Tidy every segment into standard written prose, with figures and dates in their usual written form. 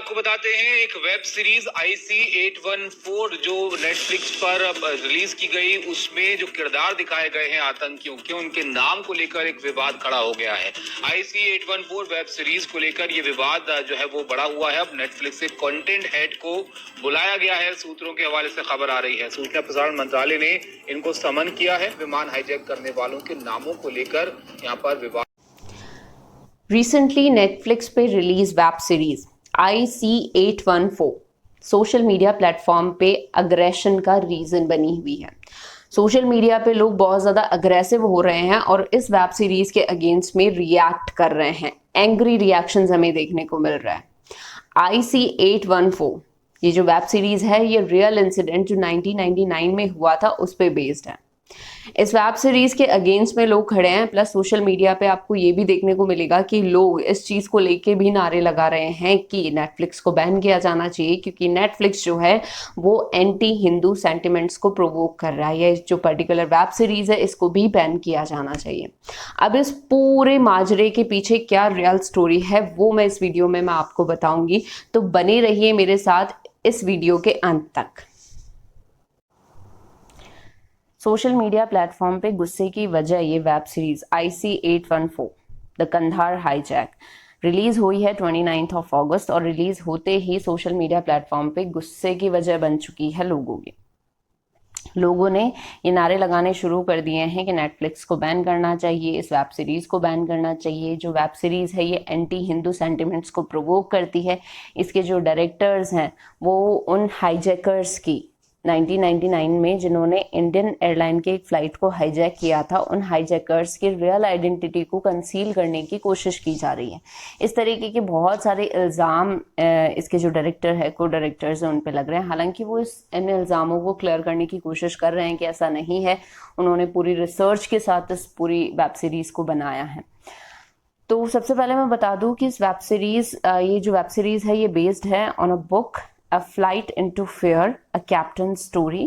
आपको बताते हैं एक वेब सीरीज IC-814 जो नेटफ्लिक्स पर रिलीज की गई, उसमें जो किरदार दिखाए गए हैं आतंकियों के, उनके नाम को लेकर एक विवाद खड़ा हो गया है। IC-814 वेब सीरीज को लेकर ये विवाद जो है वो बड़ा हुआ है। अब नेटफ्लिक्स के कंटेंट हेड को बुलाया गया है, सूत्रों के हवाले से खबर आ रही है। सूचना प्रसारण मंत्रालय ने इनको समन किया है। विमान हाईजैक करने वालों के नामों को लेकर यहाँ पर विवाद। रिसेंटली नेटफ्लिक्स पे release web series IC-814 social media platform पे अग्रेशन का रीजन बनी हुई है। सोशल मीडिया पे लोग बहुत ज़्यादा अग्रेसिव हो रहे हैं और इस वेब सीरीज के अगेंस्ट में रिएक्ट कर रहे हैं। एंग्री रिएक्शंस हमें देखने को मिल रहा है। IC-814 ये जो वेब सीरीज है, ये रियल इंसिडेंट जो 1999 में हुआ था उस पे बेस्ड है। इस वेब सीरीज के अगेंस्ट में लोग खड़े हैं, प्लस सोशल मीडिया पे आपको ये भी देखने को मिलेगा कि लोग इस चीज को लेके भी नारे लगा रहे हैं कि नेटफ्लिक्स को बैन किया जाना चाहिए, क्योंकि नेटफ्लिक्स जो है वो एंटी हिंदू सेंटिमेंट्स को प्रोवोक कर रहा है। ये जो पर्टिकुलर वेब सीरीज है इसको भी बैन किया जाना चाहिए। अब इस पूरे माजरे के पीछे क्या रियल स्टोरी है वो मैं इस वीडियो में आपको बताऊंगी, तो बने रहिए मेरे साथ इस वीडियो के अंत तक। सोशल मीडिया प्लेटफॉर्म पे गुस्से की वजह ये web series IC-814 the Kandahar hijack release हुई है 29 अगस्त और रिलीज होते ही सोशल मीडिया प्लेटफॉर्म पे गुस्से की वजह बन चुकी है लोगों की। लोगों ने ये नारे लगाने शुरू कर दिए हैं कि नेटफ्लिक्स को बैन करना चाहिए, इस वेब सीरीज को बैन करना चाहिए। जो वेब सीरीज है ये एंटी हिंदू सेंटिमेंट्स को प्रोवोक करती है। इसके जो डायरेक्टर्स हैं वो उन हाईजैकर्स की 1999 में जिन्होंने इंडियन एयरलाइन के एक फ्लाइट को हाईजैक किया था, उन हाईजैकर्स की रियल आइडेंटिटी को कंसील करने की कोशिश की जा रही है। इस तरीके के बहुत सारे इल्ज़ाम इसके जो डायरेक्टर है, को डायरेक्टर्स हैं, उन पे लग रहे हैं। हालांकि वो इन इल्ज़ामों को क्लियर करने की कोशिश कर रहे हैं कि ऐसा नहीं है। उन्होंने पूरी रिसर्च के साथ इस पूरी वेब सीरीज़ को बनाया है। तो सबसे पहले मैं बता दूं कि इस वेब सीरीज़ ये जो वेब सीरीज़ है ये बेस्ड है on a book A Flight into Fear, A Captain Story,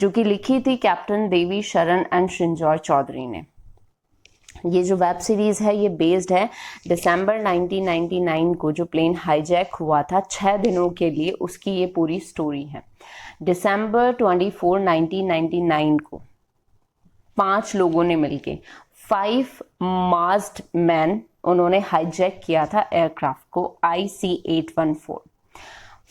जो कि लिखी थी कैप्टन देवी शरण एंड श्रृंजॉय चौधरी ने। ये जो वेब सीरीज है ये बेस्ड है दिसंबर 1999 को जो प्लेन हाईजैक हुआ था 6 दिनों के लिए, उसकी ये पूरी स्टोरी है। दिसंबर 24, 1999 को 5 लोगों ने मिलके 5 मास्ड मैन उन्होंने हाईजैक किया था एयरक्राफ्ट को IC-814।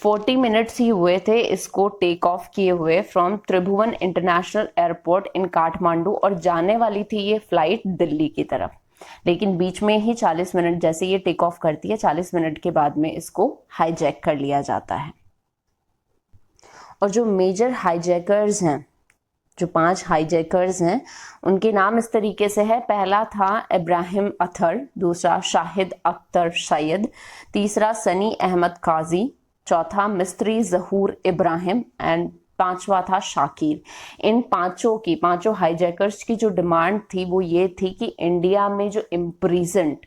40 मिनट्स ही हुए थे इसको टेक ऑफ किए हुए फ्रॉम त्रिभुवन इंटरनेशनल एयरपोर्ट इन काठमांडू, और जाने वाली थी ये फ्लाइट दिल्ली की तरफ। लेकिन बीच में ही 40 मिनट जैसे ये टेक ऑफ करती है, 40 मिनट के बाद में इसको हाईजैक कर लिया जाता है। और जो मेजर हाईजैकर्स हैं, जो 5 हाईजैकर्स हैं, उनके नाम इस तरीके से है। पहला था इब्राहिम अथर, दूसरा शाहिद अख्तर सैयद, तीसरा सनी अहमद काजी, चौथा मिस्त्री जहूर इब्राहिम एंड 5वां था शाकिर। इन पांचों हाईजैकर्स की जो डिमांड थी वो ये थी कि इंडिया में जो इम्प्रिजन्ड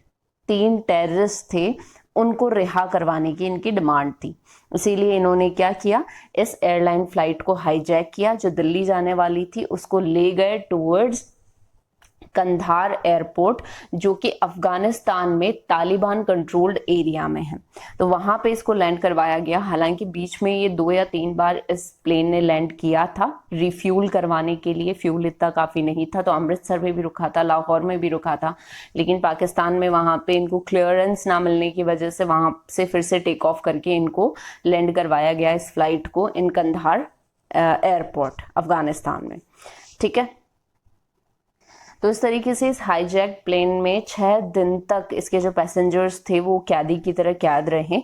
3 टेररिस्ट थे उनको रिहा करवाने की इनकी डिमांड थी। इसीलिए इन्होंने क्या किया, इस एयरलाइन फ्लाइट को हाईजैक किया जो दिल्ली जाने वाली थी, उसको ले गए टुवर्ड्स कंधार एयरपोर्ट, जो कि अफगानिस्तान में तालिबान कंट्रोल्ड एरिया में है। तो वहां पे इसको लैंड करवाया गया। हालांकि बीच में ये 2 या 3 बार इस प्लेन ने लैंड किया था रिफ्यूल करवाने के लिए। फ्यूल इतना काफी नहीं था, तो अमृतसर में भी रुका था, लाहौर में भी रुका था, लेकिन पाकिस्तान में वहां पे इनको क्लियरेंस ना मिलने की वजह से वहां से फिर से टेक ऑफ करके इनको लैंड करवाया गया इस फ्लाइट को इन कंधार एयरपोर्ट अफगानिस्तान में। ठीक है, तो इस तरीके से इस हाईजैक प्लेन में 6 दिन तक इसके जो पैसेंजर्स थे वो कैदी की तरह कैद रहे।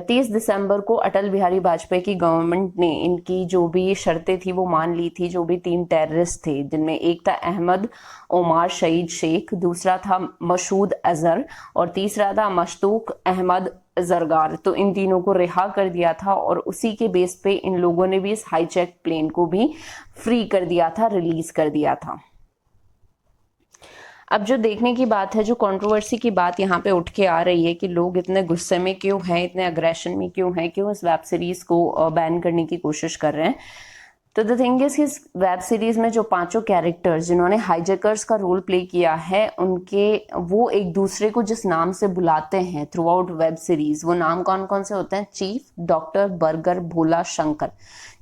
30 दिसंबर को अटल बिहारी वाजपेयी की गवर्नमेंट ने इनकी जो भी शर्तें थी वो मान ली थी। जो भी 3 टेररिस्ट थे, जिनमें एक था अहमद ओमार शहीद शेख, दूसरा था मसूद अजहर और तीसरा था मशतूक अहमद जरगार। तो इन तीनों को रिहा कर दिया था और उसी के बेस पे इन लोगों ने भी इस हाईजैक प्लेन को भी फ्री कर दिया था, रिलीज कर दिया था। अब जो देखने की बात है, जो कंट्रोवर्सी की बात यहाँ पे उठ के आ रही है कि लोग इतने गुस्से में क्यों हैं, इतने अग्रेशन में क्यों हैं, क्यों इस वेब सीरीज को बैन करने की कोशिश कर रहे हैं। तो द थिंग इज इस वेब सीरीज में जो पांचों कैरेक्टर्स जिन्होंने हाईजैकर्स का रोल प्ले किया है, उनके वो एक दूसरे को जिस नाम से बुलाते हैं थ्रू आउट वेब सीरीज, वो नाम कौन कौन से होते हैं? चीफ, डॉक्टर, बर्गर, भोला, शंकर।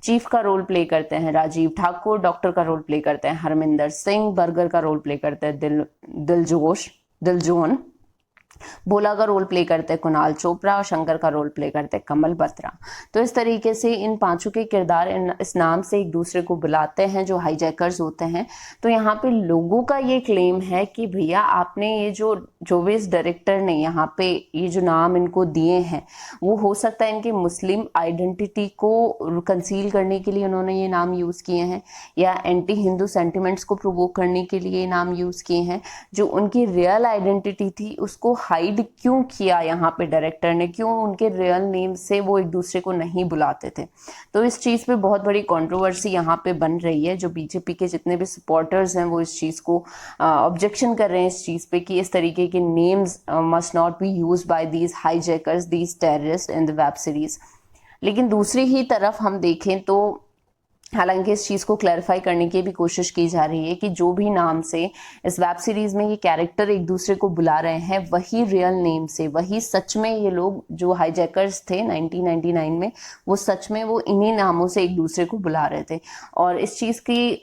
चीफ का रोल प्ले करते हैं राजीव ठाकुर, डॉक्टर का रोल प्ले करते हैं हरमिंदर सिंह, बर्गर का रोल प्ले करते हैं दिलजोन, भोला का रोल प्ले करते हैं कुणाल चोपड़ा और शंकर का रोल प्ले करते हैं कमल बत्रा। तो इस तरीके से इन पांचों के किरदार इस नाम से एक दूसरे को बुलाते हैं जो हाईजैकर्स होते हैं। तो यहाँ पे लोगों का ये क्लेम है कि भैया आपने ये जो भी इस डायरेक्टर ने यहाँ पे ये जो नाम इनको दिए हैं, वो हो सकता है इनकी मुस्लिम आइडेंटिटी को कंसील करने के लिए उन्होंने ये नाम यूज किए हैं, या एंटी हिंदू सेंटिमेंट्स को प्रोवोक करने के लिए ये नाम यूज किए हैं। जो उनकी रियल आइडेंटिटी थी उसको हाइड क्यों किया यहाँ पे डायरेक्टर ने, क्यों उनके रियल नेम से वो एक दूसरे को नहीं बुलाते थे? तो इस चीज पे बहुत बड़ी कंट्रोवर्सी यहाँ पे बन रही है। जो बीजेपी के जितने भी सपोर्टर्स हैं वो इस चीज को ऑब्जेक्शन कर रहे हैं इस चीज पे कि इस तरीके के names must not be used by these hijackers, these terrorist in the web series. लेकिन दूसरी ही तरफ हम देखें तो हालांकि इस चीज को क्लैरिफाई करने की भी कोशिश की जा रही है कि जो भी नाम से इस वेब सीरीज में ये कैरेक्टर एक दूसरे को बुला रहे हैं, वही रियल नेम से, वही सच में ये लोग जो हाईजैकर्स थे 1999 में, वो सच में वो इन्हीं नामों से एक दूसरे को बुला रहे थे। और इस चीज की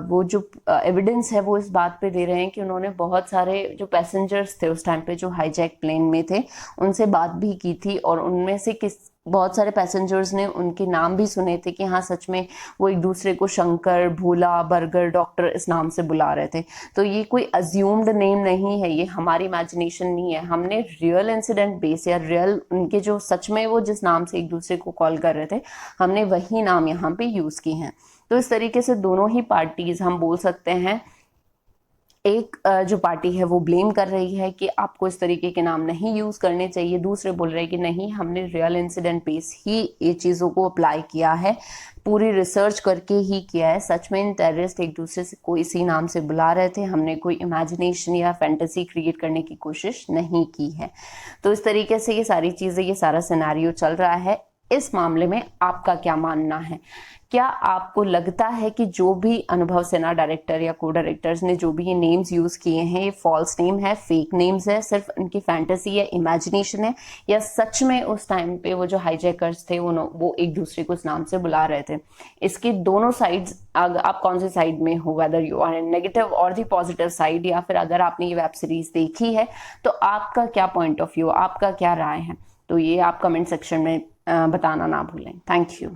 वो जो एविडेंस है वो इस बात पे दे रहे हैं कि उन्होंने बहुत सारे जो पैसेंजर्स थे उस टाइम पे जो हाईजैक प्लेन में थे उनसे बात भी की थी, और उनमें से बहुत सारे पैसेंजर्स ने उनके नाम भी सुने थे कि हाँ सच में वो एक दूसरे को शंकर, भोला, बर्गर, डॉक्टर इस नाम से बुला रहे थे। तो ये कोई अज्यूम्ड नेम नहीं है, ये हमारी इमेजिनेशन नहीं है, हमने रियल इंसिडेंट बेस या रियल उनके जो सच में वो जिस नाम से एक दूसरे को कॉल कर रहे थे, हमने वही नाम यहाँ पे यूज किए हैं। तो इस तरीके से दोनों ही पार्टीज हम बोल सकते हैं, एक जो पार्टी है वो ब्लेम कर रही है कि आपको इस तरीके के नाम नहीं यूज करने चाहिए, दूसरे बोल रहे हैं कि नहीं, हमने रियल इंसिडेंट बेस ही ये चीजों को अप्लाई किया है, पूरी रिसर्च करके ही किया है। सच में इन टेररिस्ट एक दूसरे से कोई इसी नाम से बुला रहे थे, हमने कोई इमेजिनेशन या फैंटेसी क्रिएट करने की कोशिश नहीं की है। तो इस तरीके से ये सारी चीजें, ये सारा सिनेरियो चल रहा है। इस मामले में आपका क्या मानना है? क्या आपको लगता है कि जो भी अनुभव सिन्हा डायरेक्टर या को डायरेक्टर्स ने जो भी ये नेम्स यूज किए हैं, ये फॉल्स नेम है, फेक नेम्स है, सिर्फ उनकी फैंटेसी या इमेजिनेशन है, या सच में उस टाइम पे वो जो हाईजैकर्स थे वो एक दूसरे को उस नाम से बुला रहे थे? इसके दोनों साइड्स, आप कौन से साइड में हो, वेदर यू आर नेगेटिव और दी पॉजिटिव साइड, या फिर अगर आपने ये वेब सीरीज देखी है तो आपका क्या पॉइंट ऑफ व्यू, आपका क्या राय है? तो ये आप कमेंट सेक्शन में बताना ना भूलें। Thank you.